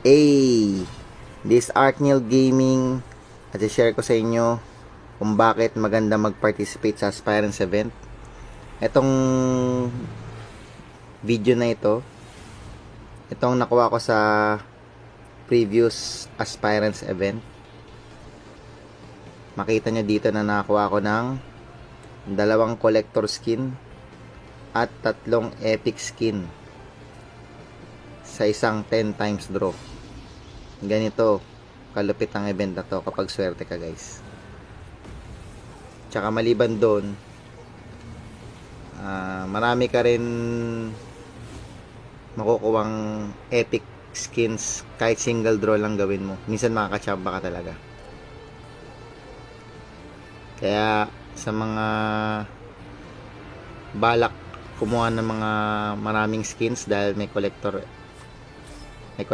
Hey, this Arkniel Gaming at share ko sa inyo kung bakit maganda mag-participate sa Aspirants event. Itong video na itong nakuha ko sa previous Aspirants event. Makita nyo dito na nakakuha ko ng 2 collector skin at 3 epic skin sa isang 10 times draw. Ganito kalupit ang event na to kapag swerte ka, guys. Tsaka maliban doon, marami ka rin makukuwang epic skins kahit single draw lang gawin mo. Minsan makakachamba ka talaga. Kaya sa mga balak kumuha ng mga maraming skins dahil may collector